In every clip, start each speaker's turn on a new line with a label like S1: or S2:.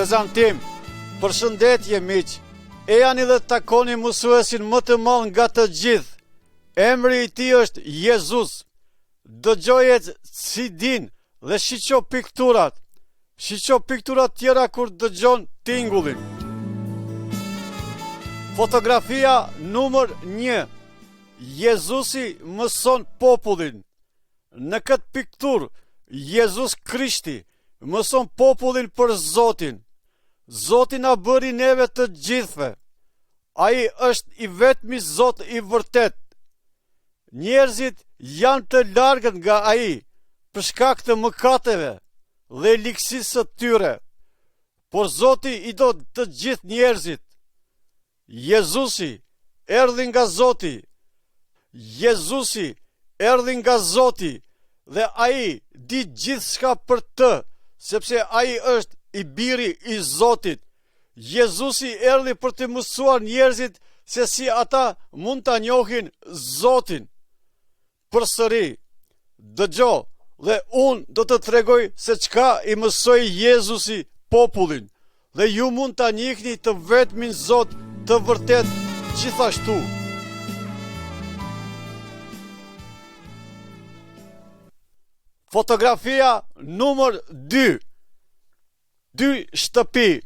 S1: Prezantim. Përshëndetje miq. E janë dhe takoni mësuesin më të madh nga të gjithë. Emri i tij është Jezus. Dëgjoje CD-n dhe shiqo pikturat. Shiqo pikturat tjera kur dëgjon tingullin. Fotografia numër 1. Jezusi mëson popullin. Në këtë pikturë, Jezus Krishti mëson popullin për Zotin. Zoti na bëri neve të gjithve. Ai është i vetmi Zot i vërtet. Njerëzit janë të largët nga ai për shkak të mëkateve dhe liksisë së tyre. Por Zoti i do të gjithë njerëzit. Jezusi erdhi nga Zoti. Jezusi erdhi nga Zoti dhe ai di gjithçka për të, sepse ai është i biri i Zotit. Jezusi erdhi për të mësuar njerëzit se si ata mund ta njohin Zotin. Përsëri, dëgjo dhe unë do të tregoj se çka i mësoi Jezusi popullin, dhe ju mund ta njihni të vetmin Zot të vërtet gjithashtu. Fotografia numër 2. 2 shtëpi.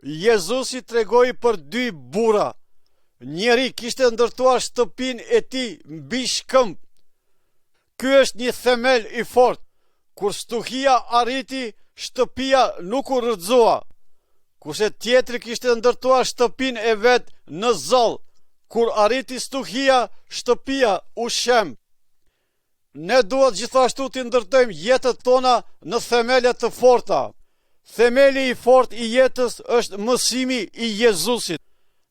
S1: Jezusi tregoi për 2 burra. Njeri kishte ndërtuar shtëpinë e tij mbi shkëmb. Ky është një themel i fortë. Kur stuhia arriti, shtëpia nuk u rrëzoa. Kurse tjetri kishte ndërtuar shtëpinë e vet në zoll. Kur arriti stuhia, shtëpia u shemb. Ne duhet gjithashtu të ndërtojmë jetët tona në themele të forta. Themeli i fortë i jetës është mësimi i Jezusit.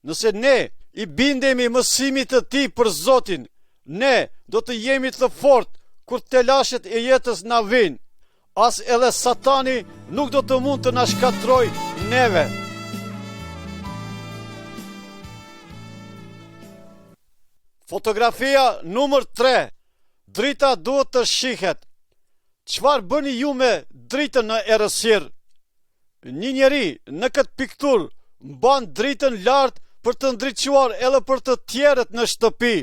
S1: Nëse ne i bindemi mësimit të tij për Zotin, ne do të jemi të fortë kur telashet e jetës na vijnë. As edhe Satani nuk do të mund të na shkatrojë neve. Fotografia numër 3. Drita duhet të shihet. Çfarë bëni ju me dritën në errësirë? Një njeri në këtë pikturë mban dritën lart për të ndriçuar edhe për të tjerët në shtëpi.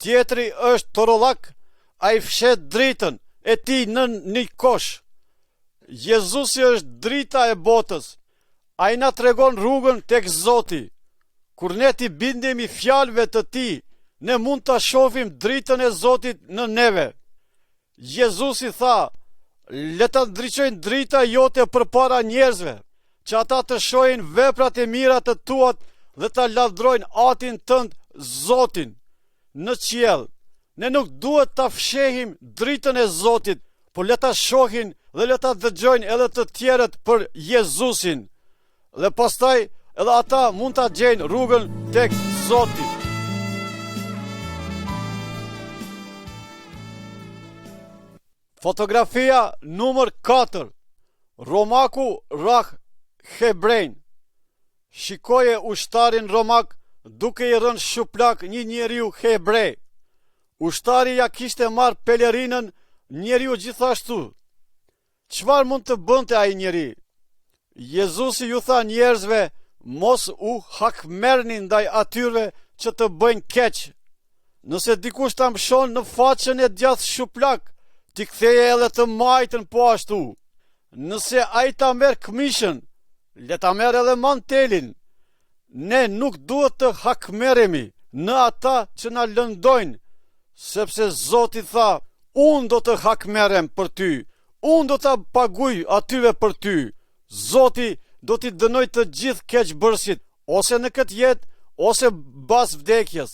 S1: Tjetri është torollak, ai fshet dritën e tij në një kosh. Jezusi është drita e botës. Ai na tregon rrugën tek Zoti. Kur ne ti bindemi fjalëve të tij, ne mund ta shohim dritën e Zotit në neve. Jezusi tha: le ta ndriçojnë drita jote përpara njerëzve, që ata të shohin veprat e mira të tuat dhe ta lavdrojnë Atin tënd, Zotin. Në qiell, ne nuk duhet ta fshehim dritën e Zotit, por le ta shohin dhe le ta dëgjojnë edhe të tjerët për Jezusin. Dhe pastaj edhe ata mund ta gjejnë rrugën tek Zoti. Fotografia numër 4. Romaku rrah hebrejn. Shikoje ushtarin romak duke i rënë shuplak një njeriu hebrej. Ushtari ja kishte marrë pelerinën, njeriu gjithashtu. Çfarë mund të bënte ai njeri? Jezusi ju tha njerëzve, mos u hakmerrni ndaj atyre që të bëjnë keq. Nëse dikush ta mshon në faqen e djathtë shuplak, ti ktheje edhe të majtën po ashtu. Nëse ai ta merr këmishën, le ta merr edhe mantelin. Ne nuk duhet të hakmerremi në ata që na lëndojnë, sepse Zoti tha: unë do të hakmerrem për ty, unë do ta paguaj atyve për ty. Zoti do t'i dënoj të gjithë keqbërësit, ose në këtë jetë, ose bas vdekjes.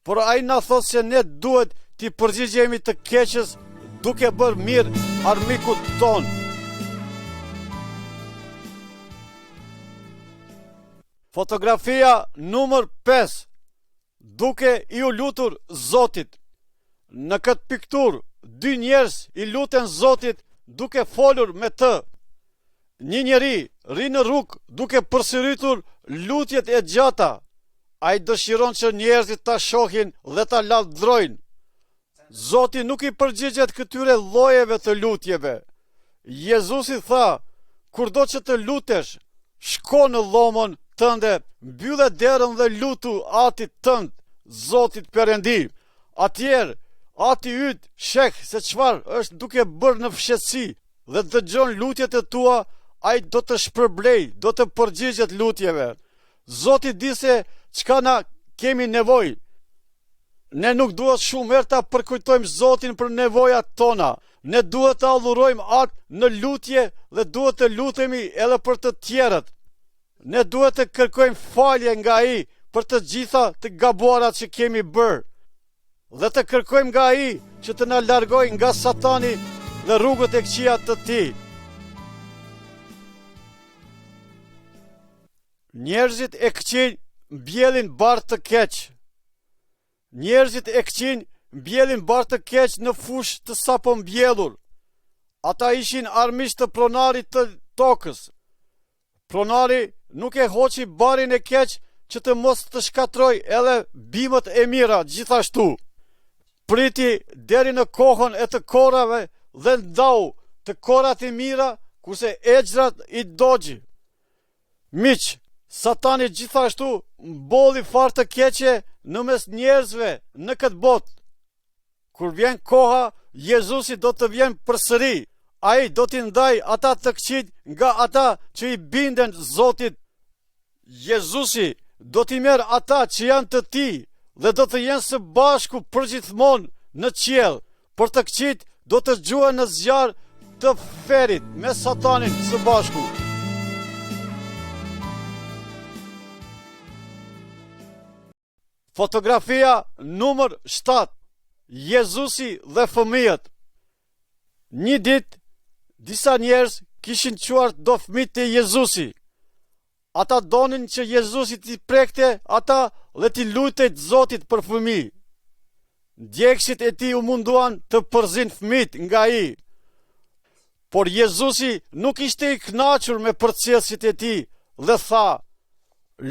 S1: Por ai na thot se ne duhet t'i përgjigjemi të keqës duke bërë mirë armikut ton. Fotografia numër 5. Duke i u lutur Zotit. Në këtë pikturë, 2 njerëz i luten Zotit duke folur me të. Një njeri ri në rrugë duke përsëritur lutjet e gjata. Ai dëshiron që njerëzit ta shohin dhe ta lavdrojnë. Zoti nuk i përgjigjet këtyre llojeve të lutjeve. Jezusi tha: kurdo që të lutesh, shko në dhomën tënde, mbyllë derën dhe lutu Atit tënd, Zotit Perëndi. Atëherë, Ati yt sheh se çfarë është duke bërë në fshehtësi dhe dëgjon lutjet e tua, ai do të shpërblej, do të përgjigjet lutjeve. Zoti di se çka na kemi nevojë. Ne nuk duhet shumë herë ta përkujtojmë Zotin për nevojat tona. Ne duhet të adhurojmë atë në lutje dhe duhet të lutemi edhe për të tjerët. Ne duhet të kërkojmë falje nga ai për të gjitha të gabuarat që kemi bërë. Dhe të kërkojmë nga ai që të na largojë nga Satani dhe rrugët e këqija të tij. Njerëzit e këqij mbjellin barë të keq. Njerëzit e këqij mbjellin barë të keq në fush të sapo mbjellur. Ata ishin armiq të pronarit të tokës. Pronari nuk e hoqi barin e keq që të mos të shkatroj edhe bimët e mira gjithashtu. Priti deri në kohën e të korave dhe ndau të korat e mira, kurse exhrat i dogji. Miq, Satani gjithashtu mbolli far të keqe në mes njerëzve në këtë botë. Kur vjen koha, Jezusi do të vjen përsëri. Ai do t'i ndaj ata të këqij nga ata që i binden Zotit. Jezusi do t'i merr ata që janë të tij dhe do të jenë së bashku përgjithmonë në qiell. Për të këqijt do të gjuhen në zjarr të ferit me Satanin së bashku. Fotografia numër 7. Jezusi dhe fëmijët. Një ditë, disa njerëz kishin quart do fëmijët e Jezusi. Ata donin që Jezusi t'i prekte ata dhe t'i lutej Zotit për fëmijë. Djegësit e tij u munduan të përzin fëmijët nga ai. Por Jezusi nuk ishte i kënaqur me përcjellësit e tij dhe tha: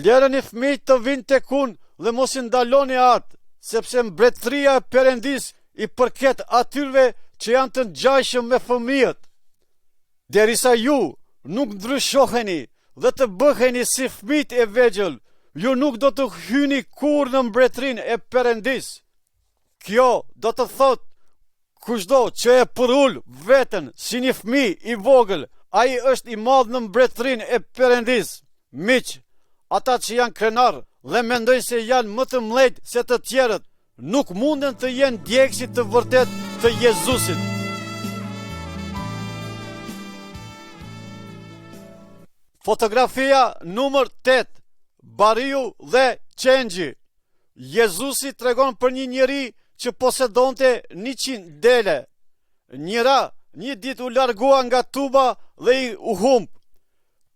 S1: "Lëreni fëmijët të vinë tek unë dhe mos i ndaloni atë, sepse mbretëria e Perëndis i përket atyre që janë të ngjajshëm me fëmijët. Derisa ju nuk ndryshoheni dhe të bëheni si fëmijët e vegjël, ju nuk do të hyni kurrë në mbretërinë e Perëndis." Kjo do të thotë, kushdo që e përul veten si një fëmijë i vogël, ai është i madh në mbretërinë e Perëndis. Miq, ata që janë krenar dhe mendojnë se janë më të mëdhenj se të tjerët, nuk munden të jenë djegësit të vërtet të Jezusit. Fotografia numër 8. Bariu dhe qengji. Jezusi tregon për një njeri që posedonte 100 dele. Njëra një ditë u largua nga tuba dhe i u humb.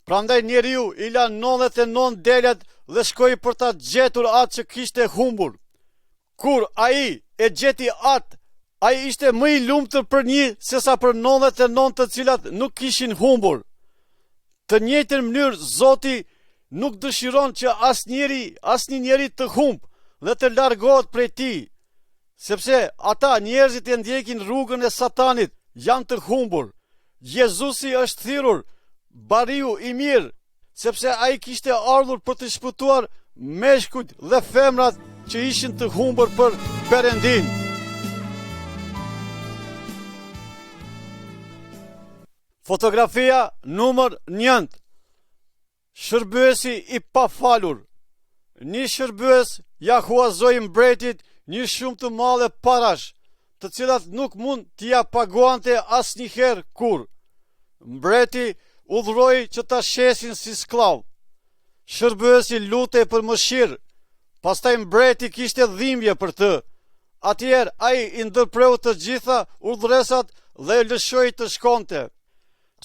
S1: Prandaj njeriu i la 99 delet dhe shkoi për ta gjetur atë që kishte humbur. Kur ai e gjeti atë, ai ishte më i lumtur për një sesa për 99 të cilat nuk kishin humbur. Të njëjtën mënyrë Zoti nuk dëshiron që asnjë njeri të humb dhe të largohet prej tij, sepse ata njerëzit e ndjekin rrugën e Satanit, janë të humbur. Jezusi është thirrur bariu i mirë, sepse ai kishte ardhur për të shpëtuar meshkujt dhe femrat që ishin të humbur për Perëndin. Fotografia numër 1. Shërbyesi i pafalur. Një shërbyes ja huazoi mbretit një shumë të madhe parash, të cilat nuk mund t'ia paguante asnjëherë kurrë. Mbreti udhëroi që ta shesin si skllav. Shërbyesi lutej për mëshirë, pastaj mbreti kishte dhimbje për të. Atëherë ai i ndërpreu të gjitha udhëresat dhe e lëshoi të shkonte.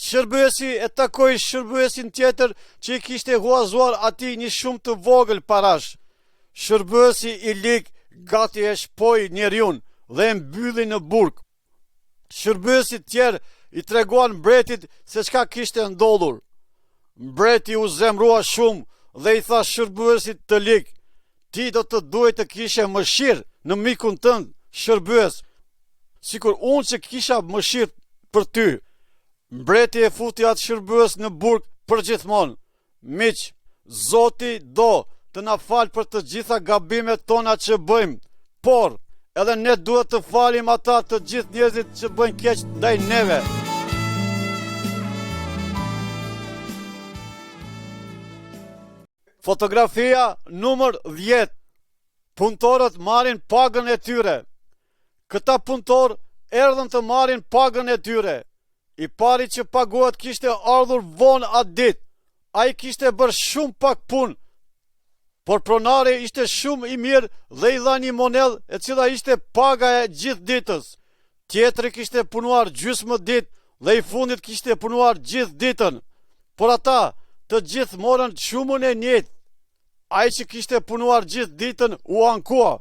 S1: Shërbyesi e takoi shërbyesin tjetër që i kishte huazuar atij një shumë të vogël parash. Shërbyesi i lig gati e shpoi njeriun dhe e mbylli në burg. Shërbyesit tjerë i treguan mbretit se çka kishte ndodhur. Mbreti u zemrua shumë dhe i tha shërbyesit të lig: "Ti do të duhet të kishe mëshirë në mikun tënd, shërbyes, sikur unë që kisha mëshirë për ty." Mbreti e futi atë shërbyes në burg përgjithmonë. Miq, Zoti do të na falë për të gjitha gabimet tona që bëjmë, por edhe ne duhet të falim ata të gjithë njerëzit që bëjnë keq ndaj neve. Fotografia numër 10. Punëtorët marrin pagën e tyre. Këta punëtorë erdhën të marrin pagën e tyre. I pari që paguat kishte ardhur vonë atë ditë. Ai kishte bërë shumë pak punë, por pronari ishte shumë i mirë dhe i dha një monedhë e cila ishte paga e gjithë ditës. Tjetri kishte punuar gjysmë ditë dhe i fundit kishte punuar gjithë ditën. Por ata të gjithë morën shumën e njëjtë. Ai që kishte punuar gjithë ditën u ankua.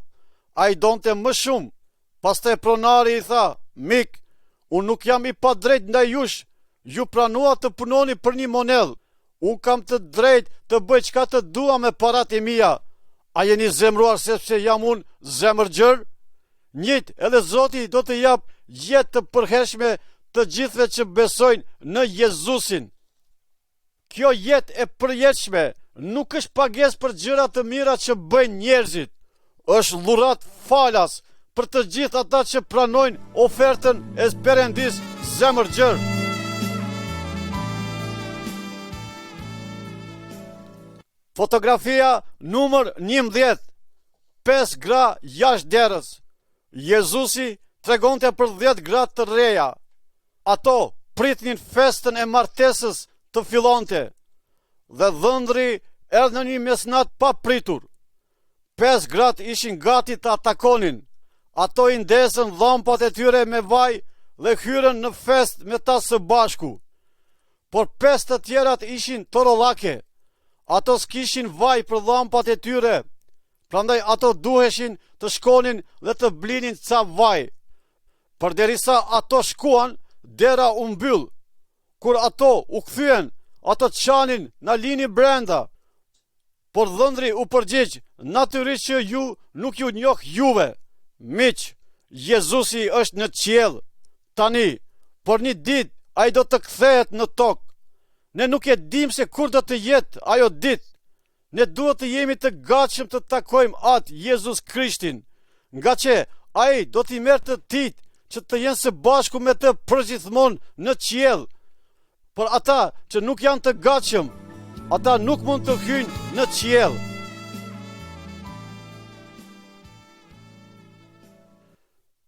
S1: Ai donte më shumë. Pastaj pronari i tha: "Mik, unë nuk jam i padrejtë ndaj jush. Ju pranua të punoni për një monedhë. Unë kam të drejtë të bëj çka të dua me paratë e mia. A jeni zemruar sepse jam unë zemërgjër?" Njëjtë edhe Zoti do të jap jetë të përhershme të gjithëve që besojnë në Jezusin. Kjo jetë e përjetshme nuk është pagesë për gjërat të mira që bëjnë njerëzit. Është dhuratë falas për të gjithë ata që pranojnë ofertën e Perëndis zemërgjër. Fotografia numër 11. 5 gra jashtë derës. Jezusi tregonte për 10 gra të reja. Ato pritnin festën e martesës të fillonte dhe dhëndri erdhi në një mesnat pa pritur. 5 gratë ishin gati të atakonin. Ato i ndesën dhampat e tyre me vaj dhe hyrën në fest me ta së bashku. Por 5 të tjerat ishin torollake. Ato s'kishin vaj për dhampat e tyre. Prandaj ato duheshin të shkonin dhe të blinin ca vaj. Përderisa ato shkuan, dera u mbyll. Kur ato u kthyen, ato qanin na lini brenda. Por dhëndri u përgjigj: "Natyrisht që ju nuk ju njoh juve." Miq, Jezusi është në qiell tani, por një ditë ai do të kthehet në tokë. Ne nuk e dim se kur do të jetë ajo ditë. Ne duhet të jemi të gatshëm të takojmë atë Jezus Krishtin, nga që ai do t'i merë të tit që të jenë së bashku me të përgjithmonë në qiell. Por ata që nuk janë të gatshëm, ata nuk mund të hyjnë në qiell.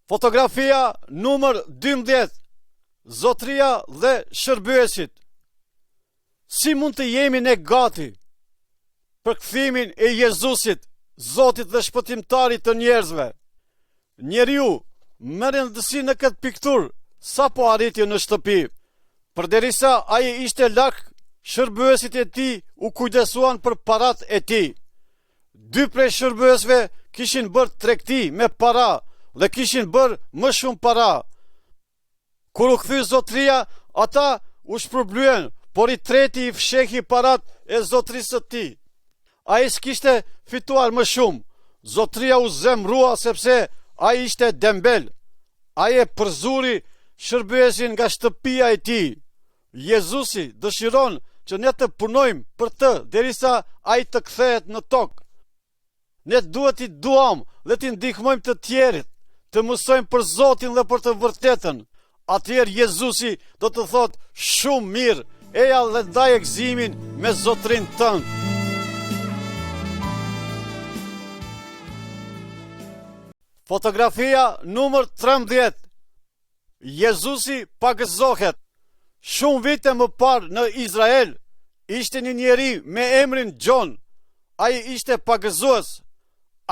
S1: Fotografia numër 12. Zotria dhe shërbyesit. Si mund të jemi ne gati për kthimin e Jezusit, Zotit dhe shpëtimtarit të njerëzve? Njeriu merr rëndësi në këtë piktur sa po arriti në shtëpi. Përderisa ai ishte larg, shërbyesit e tij u kujdesuan për parat e tij. 2 prej shërbyesve kishin bërë tregti me para dhe kishin bërë më shumë para. Kur u kthy zotria, ata u shpërblyen, por i treti i fshehi parat e zotrisë së tij. Ai s'kishte fituar më shumë. Zotria u zemrua sepse ai ishte dembel. Ai e përzuri shërbyesin nga shtëpia e tij. Jezusi dëshiron që ne të punojmë për të derisa ai të kthehet në tokë. Ne duhet i duam dhe t'i ndihmojmë të tjerit, të mësojmë për Zotin dhe për të vërtetën. Atëherë Jezusi do të thotë: "Shumë mirë, eja dhe ndaj gëzimin me Zotrin tënd." Fotografia numër 13. Jezusi pagëzohet. Shumë vite më parë në Izrael ishte një njeri me emrin Gjon. Ai ishte pagëzues.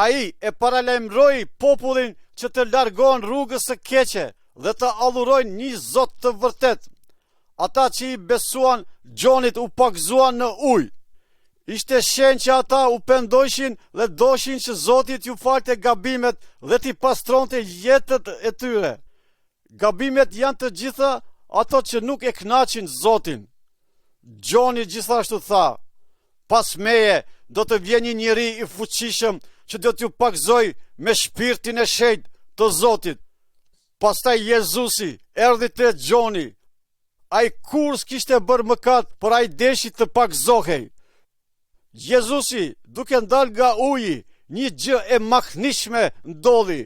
S1: Ai e paralajmëroi popullin që të largohen rrugës së keqe dhe të adhurojnë një Zot të vërtet. Ata që i besuan Gjonit u pagëzuan në ujë. Ishte shenjë që ata u pendojshin dhe doshin që Zoti t'ju falte gabimet dhe t'i pastronte jetët e tyre. Gabimet janë të gjitha ato që nuk e kënaqin Zotin. Gjoni gjithashtu tha: "Pas meje do të vjen një njeri i fuqishëm që do t'ju pagëzoj me shpirtin e shenjtë të Zotit." Pastaj Jezusi erdhi te Gjoni. Ai kur s'kishte bërë mëkat, por ai deshi të pagëzohej. Jezusi, duke ndal nga uji, një gjë e maknishme ndodhi.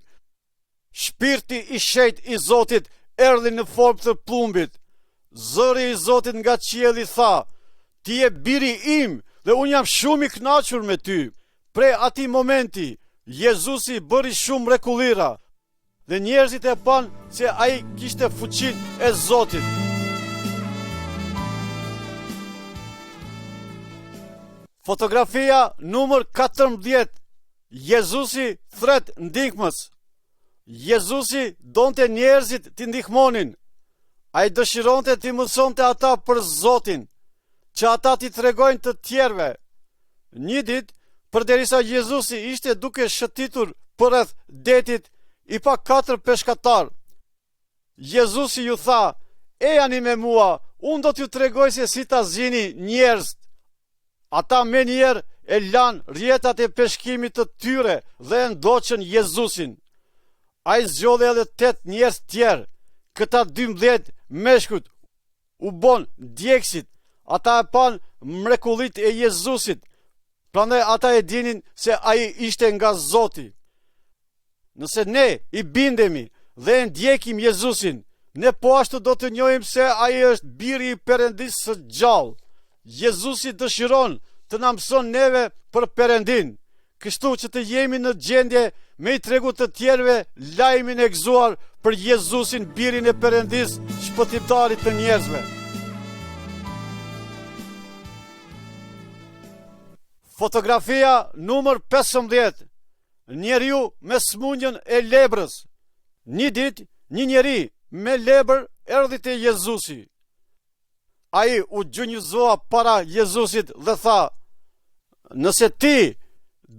S1: Shpirti i shenjtë i Zotit erdhi në formë të plumbit. Zëri i Zotit nga qielli tha: "Ti je biri im dhe unë jam shumë i kënaqur me ty." Prej atij momenti, Jezusi bëri shumë mrekullira dhe njerëzit e pan se ai kishte fuqinë e Zotit. Fotografia numër 14. Jezusi thret ndihmës. Jezusi donte njerëzit t'i ndihmonin. Ai dëshironte t'i mësonte ata për Zotin, që ata t'i tregojnë të tjerëve. Një ditë, përderisa Jezusi ishte duke shëtitur përreth detit, i pa 4 peshkatar. Jezusi ju tha: "Ejani me mua, unë do t'ju tregoj se si ta zgjini njerëz." Ata me njerë e lanë rjetat e peshkimit të tyre dhe e ndoqën Jezusin. A i zgjodhe edhe 8 njerëz tjerë. Këta 12 meshkut u bon djekësit. Ata e pan mrekullit e Jezusit, prandaj ata e dinin se ai ishte nga Zoti. Nëse ne i bindemi dhe e ndjekim Jezusin, ne po ashtu do të njohim se ai është biri i Perëndisë së gjallë. Jezusi dëshiron të na mëson neve për Perëndin, kështu që të jemi në gjendje me i tregu të tjerëve lajmin e gëzuar për Jezusin, birin e Perëndisë, shpëtimtarit të njerëzve. Fotografia numër 15. Njeriu me smundjen e lebrës. Një ditë, një njeri me lebër erdhi te Jezusi. Ai u gjunjëzua para Jezusit dhe tha: "Nëse ti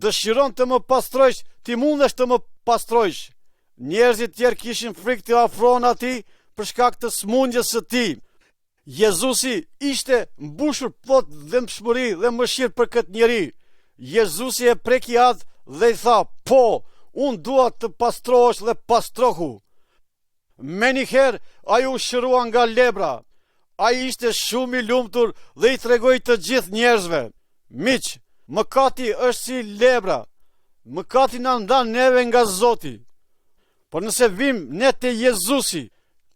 S1: dëshiron të më pastrojsh, ti mundesh të më pastrojsh." Njerëzit tjerë kishin frikë të afrohen atij për shkak të smundjes së tij. Jezusi ishte mbushur plot dëmshmëri dhe mëshirë për këtë njeri. Jezusi e preki atë dhe i tha: "Po, unë dua të pastrohesh dhe pastrohu." Meniherë ai u shërua nga lebra. Ai ishte shumë i lumtur dhe i tregoi të gjithë njerëzve: "Miq, mëkati është si lebra. Mëkati na ndan neve nga Zoti. Por nëse vim ne te Jezusi,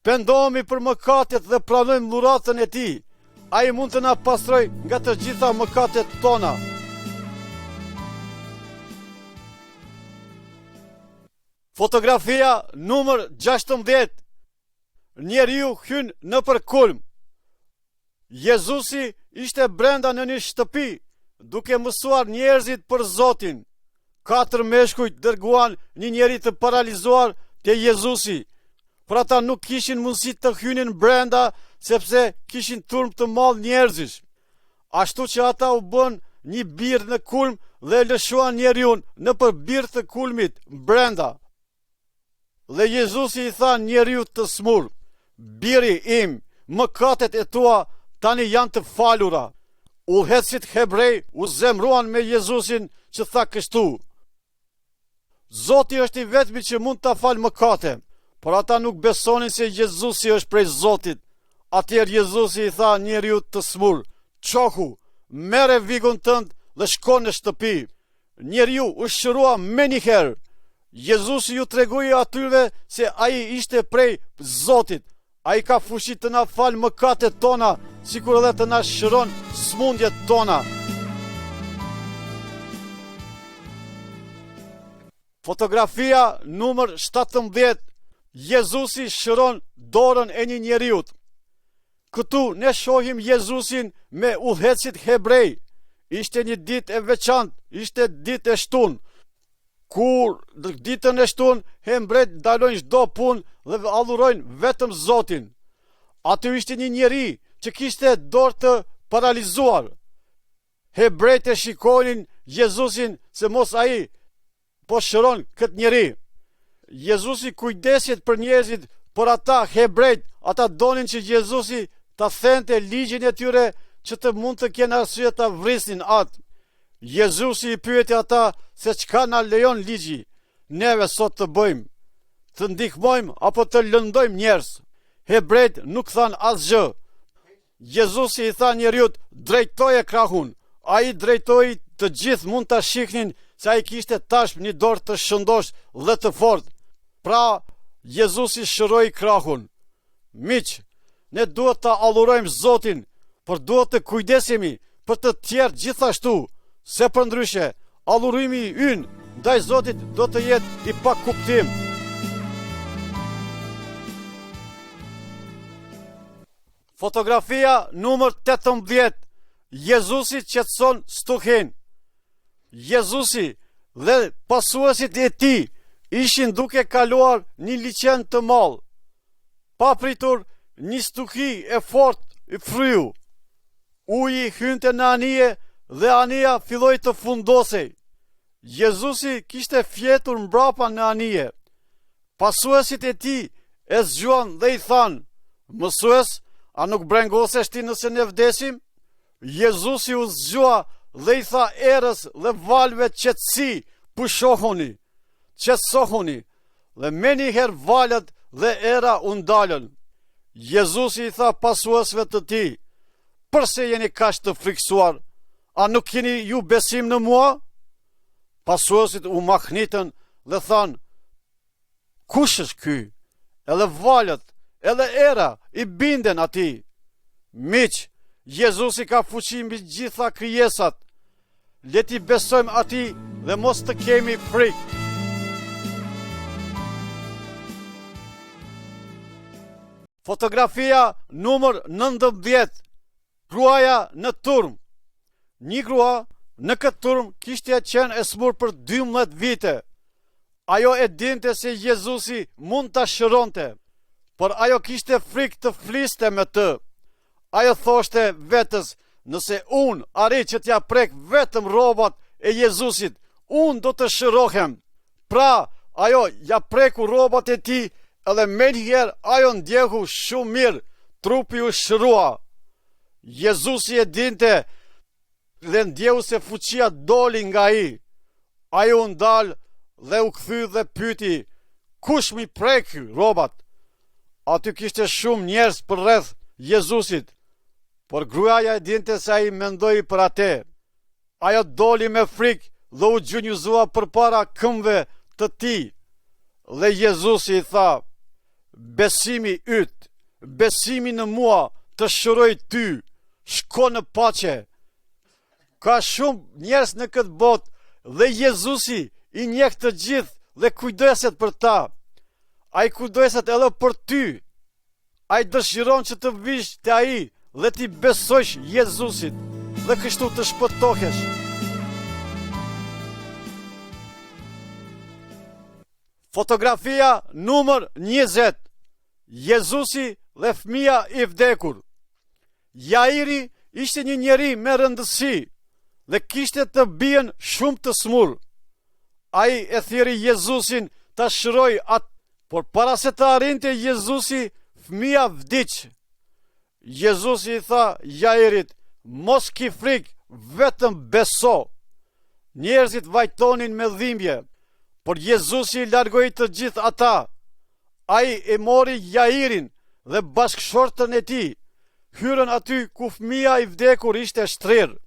S1: pendohemi për mëkatet dhe pranojmë dhuratën e tij, ai mund të na pastrojë nga të gjitha mëkatet tona." Fotografia numër 16. Njeriu hyn nëpër kulm. Jezusi ishte brenda në një shtëpi, duke mësuar njerëzit për Zotin. 4 meshkujt dërguan një njeri të paralizuar te Jezusi. Por ata nuk kishin mundësi të hynin brenda, sepse kishin turm të madh njerëzish. Ashtu që ata u bën një birë në kulm dhe lëshuan njeriun nëpër birë të kulmit brenda. Dhe Jezusi i tha njeriu të smur: "Biri im, mëkatet e tua tani janë të falura." Udhëheqësit hebrej u zemruan me Jezusin që tha kështu: "Zoti është i vetmi që mund ta falë mëkate." Por ata nuk besonin se Jezusi është prej Zotit. Atëherë Jezusi i tha njeriu të smur: "Çohu, merre vigun tënd dhe shko në shtëpi." Njeriu u shërua menjëherë. Jezusi ju tregoi atyre se ai ishte prej Zotit. Ai ka fuqi të na falë mëkatet tona, sikur edhe të na shëron smundjet tona. Fotografia numër 17. Jezusi shëron dorën e një njeriut. Këtu ne shohim Jezusin me udhëheqësit hebrej. Ishte një ditë e veçantë, ishte ditë e shtunë. Kur ditën e shtunë hebrejt ndalojnë çdo punë dhe adhurojnë vetëm Zotin. Aty ishte një njeri që kishte dorë të paralizuar. Hebrejt e shikonin Jezusin se mos ai po shëron këtë njeri. Jezusi kujdeset për njerëzit, por ata hebrejt, ata donin që Jezusi ta thente ligjin e tyre që të mund të kenë arsye ta vrisnin atë. Jezusi i pyeti ata se çka na lejon ligji neve sot të bëjmë, të ndihmojmë apo të lëndojmë njerëz. Hebrejt nuk than asgjë. Jezusi i tha njeriut: "Drejtoje krahun." Ai drejtoi të gjithë mund të shiknin se ai kishte tashmë një dorë të shëndosh dhe të fortë. Pra, Jezusi shëroi krahun. Miq, ne duhet të adhurojmë Zotin, por duhet të kujdesemi për të tjerë gjithashtu, se përndryshe, adhurimi ynë ndaj Zotit do të jetë i pa kuptim. Fotografia numër 18. Jezusi qetëson stuhin. Jezusi dhe pasuesit e tij ishin duke kaluar një liçen të madh. Papritur, një stuhi e fortë i fryu. Uji hynte në anije dhe anija filloi të fundosej. Jezusi kishte fjetur mbrapa në anije. Pasuesit e tij e zgjuan dhe i thanë: "Mësues, a nuk brengosesh ti nëse ne vdesim?" Jezusi u zgjua dhe i tha erës dhe valve qetësi, pushohuni, qetësohuni, dhe menjëherë valët dhe era u ndalën. Jezusi i tha pasuesve të tij: "Përse jeni kaq të friksuar? A nuk keni ju besim në mua?" Pasuesit u mahnitën dhe thanë: "Kush është ky?" Edhe valët, edhe era i binden atij. Miq, Jezusi ka fuqi mbi gjitha krijesat. Le t'i besojmë atij dhe mos të kemi frikë. Fotografia numër 19. Gruaja në turm. Një grua në këtë turm kishte qenë e smur për 12 vite. Ajo e dinte se Jezusi mund ta shëronte, por ajo kishte frikë të fliste me të. Ajo thoshte vetës: "Nëse unë arri që t'ja prek vetëm rrobat e Jezusit, unë do të shërohem." Pra, ajo ja preku rrobat e tij, edhe menjëherë ajo ndjehu shumë mirë, trupi u shërua. Jezusi e dinte dhe ndjehu se fuqia doli nga ai. Ajo u ndal dhe u kthy dhe pyeti: "Kush mi prek rrobat?" Aty kishte shumë njerëz përreth Jezusit, por gruaja e dinte se ai mendoi për atë. Ajo doli me frikë dhe u gjunjëzua përpara këmbëve të tij. Dhe Jezusi i tha: "Besimi yt, besimi në mua të shëroi ty, shko në paqe." Ka shumë njerëz në këtë botë dhe Jezusi i njeh të gjithë dhe kujdeset për ta. Ai kujdeset edhe për ty. Ai dëshiron që të vish te ai dhe ti besojsh Jezusit dhe kështu të shpëtohesh. Fotografia numër 20. Jezusi dhe fëmia i vdekur. Jairi ishte një njeri me rëndësi dhe kishte të bien shumë të smur. Ai e thiri Jezusin ta shëroj atë, por para se të arrinte Jezusi, fëmia vdiq. Jezusi i tha Jairit: "Mos ki frikë, vetëm beso." Njerëzit vajtonin me dhimbje, por Jezusi i largoi të gjithë ata. Ai e mori Jairin dhe bashkëshortën e tij, hyrën aty ku fëmia i vdekur ishte shtrirë.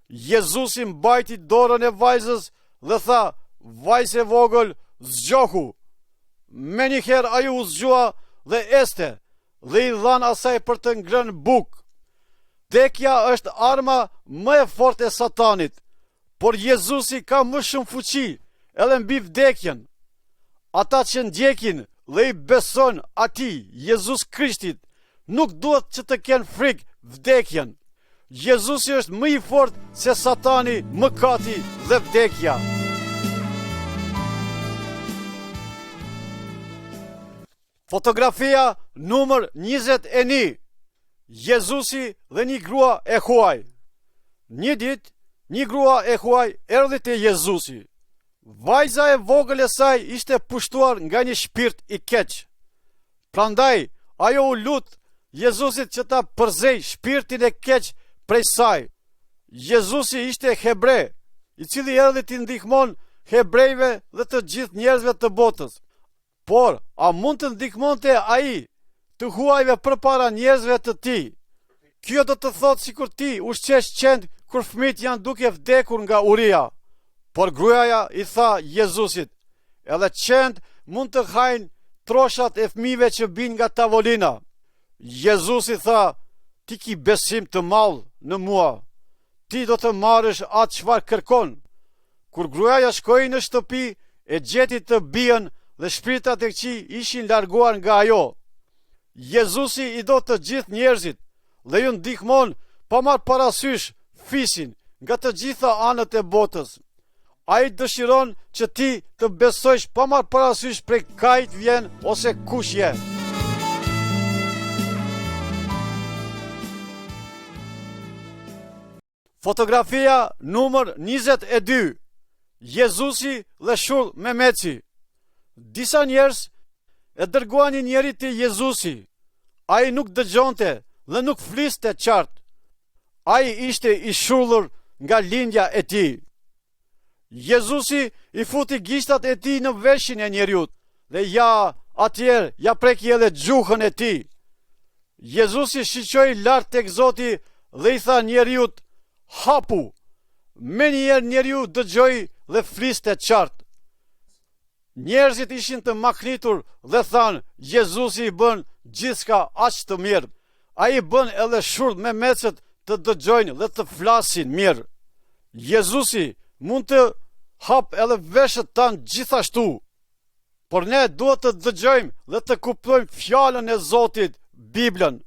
S1: Jezusi mbajti dorën e vajzës dhe tha: "Vajzë e vogël, zgjohu." Menjëherë ajo u zgjua dhe este dhe i dhan asaj për të ngrënë bukë. Vdekja është arma më e fortë e Satanit, por Jezusi ka më shumë fuqi edhe mbi vdekjen. Ata që ndjekin dhe i besojnë atij, Jezus Krishtit, nuk duhet që të kenë frikë vdekjen. Jezusi është më i fortë se Satani, mëkati dhe vdekja. Fotografia numër 21. Jezusi dhe një grua e huaj. Një ditë, një grua e huaj erdhi te Jezusi. Vajza e vogël e saj ishte pushtuar nga një shpirt i keq. Prandaj, ajo u lut Jezusit që ta përzej shpirtin e keq prej saj. Jezusi ishte hebre, i cili erdhi t'i ndihmon hebrejve dhe të gjithë njerëzve të botës. Por, a mund të ndihmonte ai të huajve përpara njerëzve të tij? Kjo do të thotë sikur ti ushqesh qend kur fëmijët janë duke vdekur nga uria. Por gruaja i tha Jezusit, edhe qend mund të hajnë troshat e fëmijëve që bin nga tavolina. Jezusi tha, ti ki besim të madh në mua, ti do të marrësh atë çfarë kërkon. Kur gruaja shkoi në shtëpi, e gjeti të bijën dhe shpirtat e këqij ishin larguar nga ajo. Jezusi i do të gjithë njerëzit dhe ju ndihmon pa marrë parasysh fisin nga të gjitha anët e botës. Ai dëshiron që ti të besojsh pa marrë parasysh prej kajt vjen ose kush je. Fotografia numër 22. Jezusi dhe Shurll Mehmeci. Disa njerëz e dërguan një njeri te Jezusi. Ai nuk dëgjonte dhe nuk fliste qartë. Ai ishte i shurllur nga lindja e tij. Jezusi i futi gishtat e tij në veshin e njeriut dhe atëherë ja preki edhe gjuhën e tij. Jezusi shiqoi lart tek Zoti dhe i tha njeriut, hapu. Menjëherë njeriu dëgjoi dhe fliste qartë. Njerëzit ishin të maknitur dhe thanë, Jezusi i bën gjithçka aq të mirë. Ai bën edhe Shurll Mehmecët të dëgjojnë dhe të flasin mirë. Jezusi mund të hap edhe veshët tanë gjithashtu. Por ne duhet të dëgjojmë dhe të kuptojmë fjalën e Zotit, Biblën.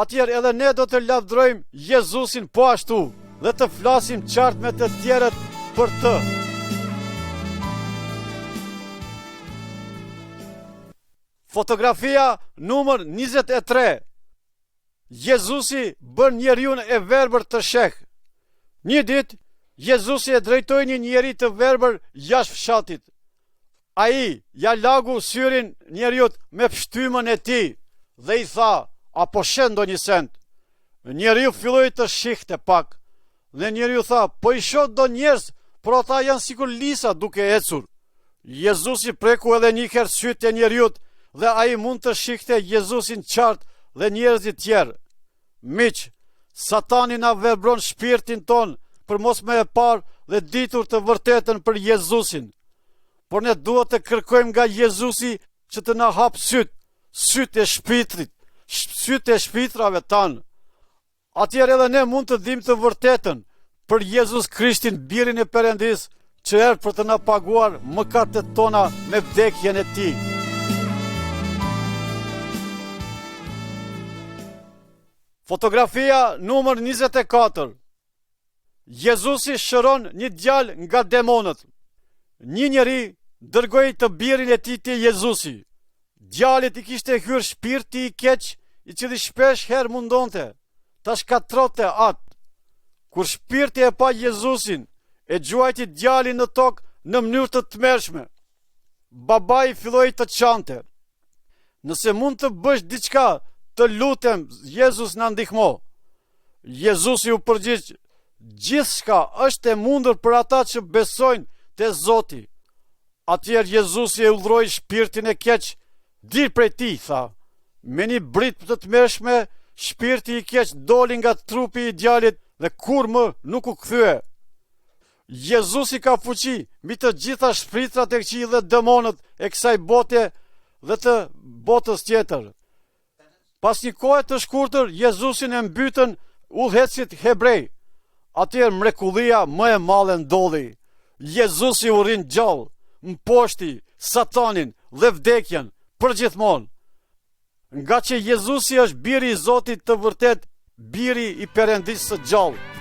S1: Atëherë edhe ne do të lavdërojmë Jezusin po ashtu dhe të flasim qartë me të tjerët për të. Fotografia numër 23. Jezusi bën njeriu e verbër të sheh. Një ditë Jezusi e drejtoi një njeri të verbër jashtë fshatit. Ai ja lagu syrin njeriut me pshtymën e tij dhe i tha, apo shen ndonjë send. Njeriu filloi të shihte pak dhe njeriu tha, po i shoh do njerëz, por ata janë sikur lisa duke ecur. Jezusi preku edhe një herë sytë e njeriut dhe ai mund të shihte Jezusin qartë dhe njerëzit tjerë. Miq, Satani na verbron shpirtin ton për mos me e parë dhe ditur të vërtetën për Jezusin. Por ne duhet të kërkojmë nga Jezusi që të na hap sytë e shpirtrit, sytë e shpirtrave tanë. Atëherë edhe ne mund të dimë të vërtetën për Jezus Krishtin, birin e Perëndis, që erdhi për të na paguar mëkatet tona me vdekjen e tij. Fotografia numër 24. Jezusi shëron një djalë nga demonët. Një njeri dërgoi të birin e tij te Jezusi. Djalit i kishte hyrë shpirti i keq, i cili shpesh herë mundonte ta shkatronte atë. Kur shpirti e pa Jezusin, e gjuajti djalin në tokë në mënyrë të tmerrshme. Babai filloi të çante. Nëse mund të bësh diçka, të lutem, Jezus na ndihmo. Jezusi u përgjigj, gjithçka është e mundur për ata që besojnë te Zoti. Atëherë Jezusi e udhëroi shpirtin e keq, dil prej tij, tha. Me një brit të tmerrshme, shpirti i keq doli nga trupi i djalit dhe kur më nuk u kthye. Jezusi ka fuqi mbi të gjitha shpirtrat e këqij dhe demonët e kësaj bote dhe të botës tjetër. Pas një kohe të shkurtër, Jezusin e mbytën udhëheqësit hebrej. Atëherë mrekullia më e madhe ndodhi. Jezusi u rin gjallë, mposhti Satanin dhe vdekjen përgjithmonë. Nga që Jezusi është biri i Zotit të vërtet, biri i Perëndisë së gjallë.